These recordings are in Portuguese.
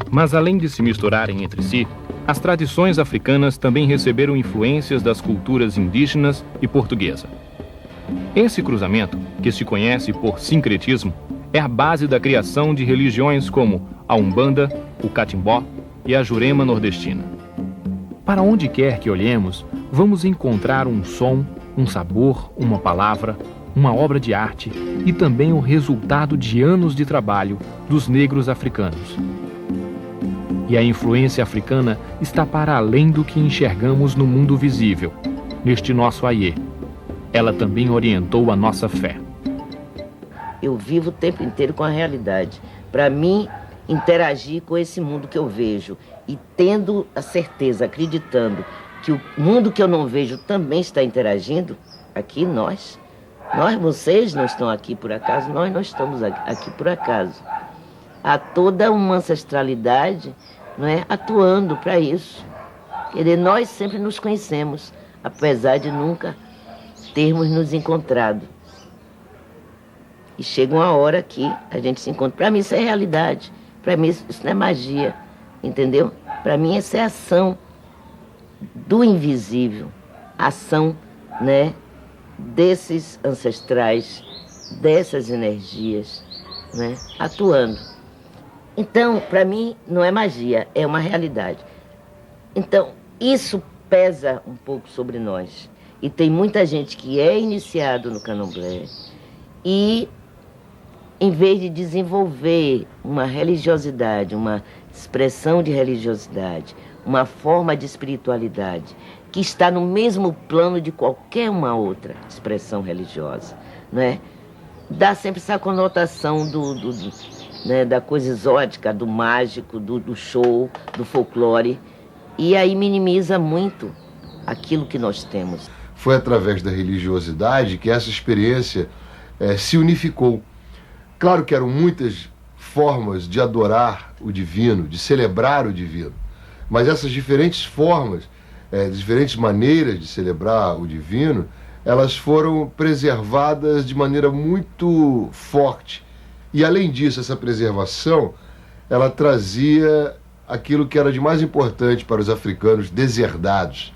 Mas além de se misturarem entre si, as tradições africanas também receberam influências das culturas indígenas e portuguesa. Esse cruzamento, que se conhece por sincretismo, é a base da criação de religiões como a Umbanda, o Catimbó e a Jurema nordestina. Para onde quer que olhemos, vamos encontrar um som, um sabor, uma palavra, uma obra de arte e também o resultado de anos de trabalho dos negros africanos. E a influência africana está para além do que enxergamos no mundo visível, neste nosso Aie. Ela também orientou a nossa fé. Eu vivo o tempo inteiro com a realidade. Para mim, interagir com esse mundo que eu vejo e tendo a certeza, acreditando que o mundo que eu não vejo também está interagindo, aqui vocês não estão aqui por acaso, nós não estamos aqui por acaso. Há toda uma ancestralidade, não é, atuando para isso. Quer dizer, nós sempre nos conhecemos, apesar de nunca termos nos encontrado. E chega uma hora que a gente se encontra. Para mim isso é realidade, para mim isso não é magia, entendeu? Para mim essa é a ação do invisível, a ação, né, desses ancestrais, dessas energias, né, atuando. Então, para mim, não é magia, é uma realidade. Então, isso pesa um pouco sobre nós. E tem muita gente que é iniciado no candomblé e, em vez de desenvolver uma religiosidade, uma expressão de religiosidade, uma forma de espiritualidade, que está no mesmo plano de qualquer uma outra expressão religiosa, não é? Dá sempre essa conotação né, da coisa exótica, do mágico, do show, do folclore, e aí minimiza muito aquilo que nós temos. Foi através da religiosidade que essa experiência se unificou. Claro que eram muitas formas de adorar o divino, de celebrar o divino, mas essas diferentes formas, diferentes maneiras de celebrar o divino, elas foram preservadas de maneira muito forte. E além disso, essa preservação, ela trazia aquilo que era de mais importante para os africanos deserdados,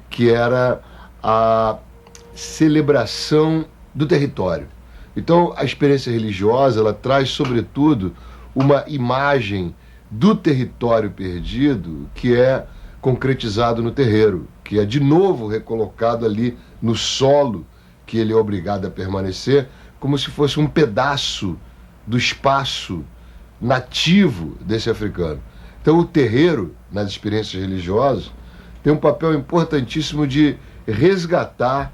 que era a celebração do território. Então, a experiência religiosa, ela traz, sobretudo, uma imagem do território perdido que é concretizado no terreiro, que é de novo recolocado ali no solo que ele é obrigado a permanecer, como se fosse um pedaço do espaço nativo desse africano. Então, o terreiro, nas experiências religiosas, tem um papel importantíssimo de resgatar,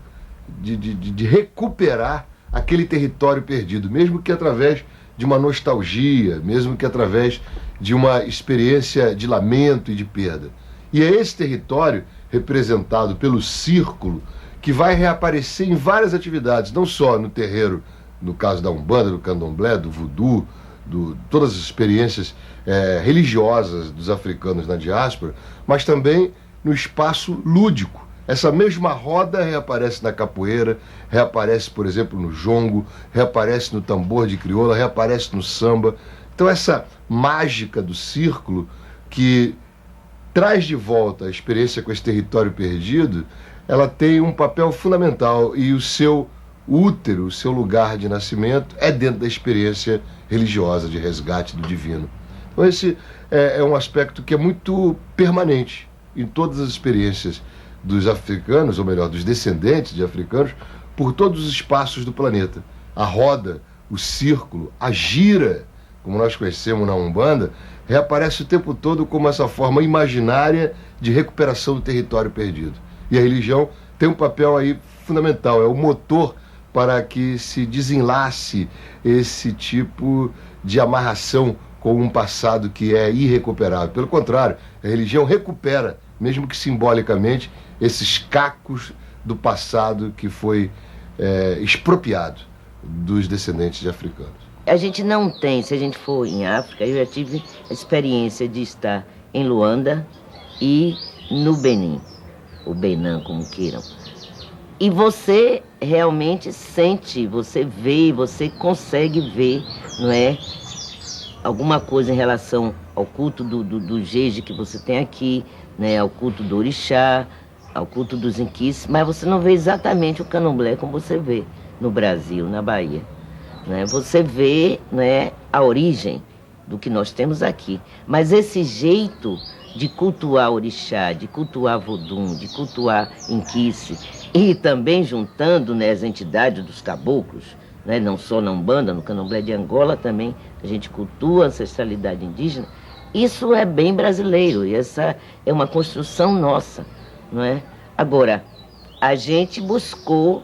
de recuperar aquele território perdido, mesmo que através de uma nostalgia, mesmo que através de uma experiência de lamento e de perda. E é esse território, representado pelo círculo, que vai reaparecer em várias atividades, não só no terreiro, no caso da Umbanda, do Candomblé, do Voodoo, todas as experiências religiosas dos africanos na diáspora, mas também no espaço lúdico. Essa mesma roda reaparece na capoeira, reaparece, por exemplo, no jongo, reaparece no tambor de crioula, reaparece no samba. Então essa mágica do círculo que traz de volta a experiência com esse território perdido, ela tem um papel fundamental e o seu útero, o seu lugar de nascimento é dentro da experiência religiosa de resgate do divino. Então esse é um aspecto que é muito permanente em todas as experiências dos africanos, ou melhor, dos descendentes de africanos, por todos os espaços do planeta. A roda, o círculo, a gira, como nós conhecemos na Umbanda, reaparece o tempo todo como essa forma imaginária de recuperação do território perdido. E a religião tem um papel aí fundamental, é o motor para que se desenlace esse tipo de amarração com um passado que é irrecuperável. Pelo contrário, a religião recupera, mesmo que simbolicamente, esses cacos do passado que foi expropriado dos descendentes de africanos. A gente não tem, se a gente for em África, eu já tive a experiência de estar em Luanda e no Benin, ou Benin, como queiram. E você realmente sente, você vê, você consegue ver, não é? alguma coisa em relação ao culto do jeje que você tem aqui, né, ao culto do orixá, ao culto dos inquices, mas você não vê exatamente o candomblé como você vê no Brasil, na Bahia. Né? Você vê, né, a origem do que nós temos aqui, mas esse jeito de cultuar orixá, de cultuar vodum, de cultuar inquice, e também juntando, né, as entidades dos caboclos, né, não só na Umbanda, no Candomblé de Angola também, a gente cultua a ancestralidade indígena, isso é bem brasileiro, e essa é uma construção nossa, não é? Agora, a gente buscou,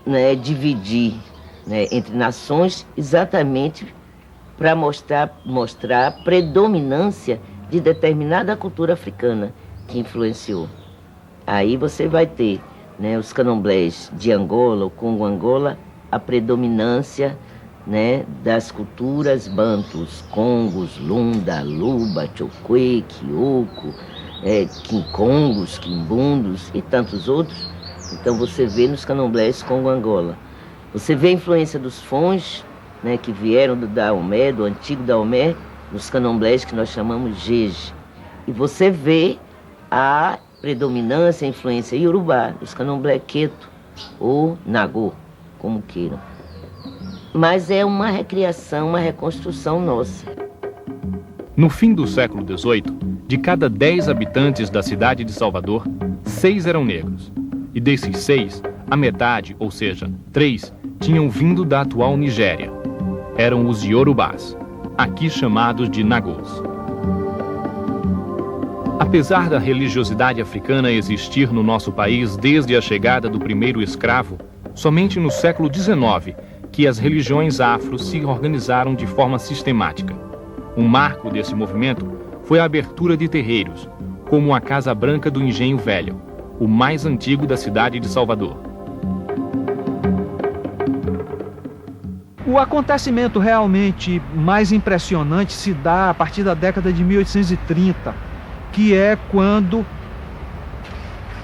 né, dividir, né, entre nações exatamente para mostrar a predominância de determinada cultura africana que influenciou. Aí você vai ter, né, os candomblés de Angola, o Congo-Angola, a predominância, né, das culturas bantus, congos, lunda, luba, chokwe, quioko, quincongos, quimbundos e tantos outros. Então você vê nos candomblés Congo-Angola. Você vê a influência dos fons, né, que vieram do Daomé, do antigo Daomé, nos candomblés que nós chamamos jeje. E você vê a predominância, a influência iorubá, dos candomblé queto ou nagô, como queiram. Mas é uma recriação, uma reconstrução nossa. No fim do século XVIII, de cada 10 habitantes da cidade de Salvador, 6 eram negros. E desses 6, a metade, ou seja, 3, tinham vindo da atual Nigéria. Eram os iorubás, aqui chamados de nagôs. Apesar da religiosidade africana existir no nosso país desde a chegada do primeiro escravo, somente no século XIX que as religiões afro se organizaram de forma sistemática. Um marco desse movimento foi a abertura de terreiros, como a Casa Branca do Engenho Velho, o mais antigo da cidade de Salvador. O acontecimento realmente mais impressionante se dá a partir da década de 1830, que é quando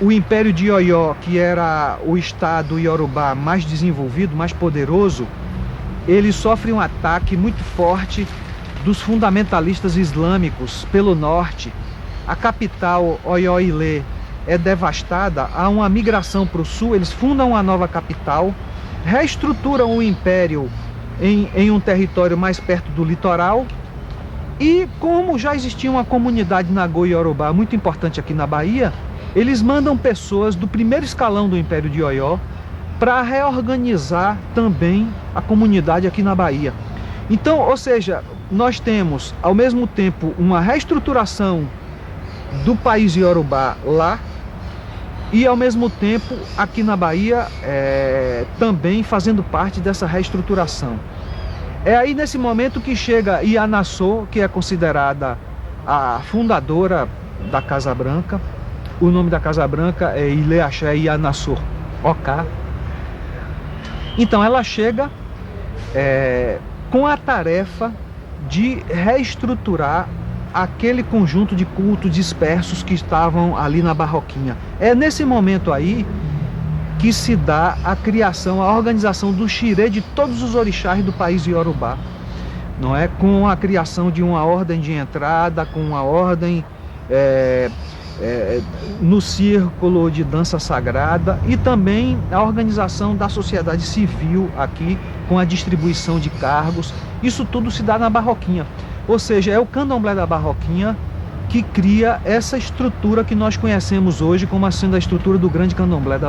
o Império de Ioió, que era o estado iorubá mais desenvolvido, mais poderoso, ele sofre um ataque muito forte dos fundamentalistas islâmicos pelo norte. A capital, Oió-Ilê, é devastada, há uma migração para o sul, eles fundam uma nova capital, reestruturam o império em um território mais perto do litoral, e como já existia uma comunidade nagô e iorubá muito importante aqui na Bahia, eles mandam pessoas do primeiro escalão do Império de Ioió para reorganizar também a comunidade aqui na Bahia. Então, ou seja, nós temos ao mesmo tempo uma reestruturação do país iorubá lá, e ao mesmo tempo aqui na Bahia também fazendo parte dessa reestruturação. É aí nesse momento que chega Ianassô, que é considerada a fundadora da Casa Branca. O nome da Casa Branca é Ilê Axé Ianassô Oká. Então ela chega com a tarefa de reestruturar aquele conjunto de cultos dispersos que estavam ali na Barroquinha. É nesse momento aí que se dá a criação, a organização do xirê de todos os orixás do país iorubá, não é? Com a criação de uma ordem de entrada, com uma ordem no círculo de dança sagrada, e também a organização da sociedade civil aqui, com a distribuição de cargos. Isso tudo se dá na Barroquinha. Ou seja, é o candomblé da Barroquinha que cria essa estrutura que nós conhecemos hoje como sendo a estrutura do grande candomblé da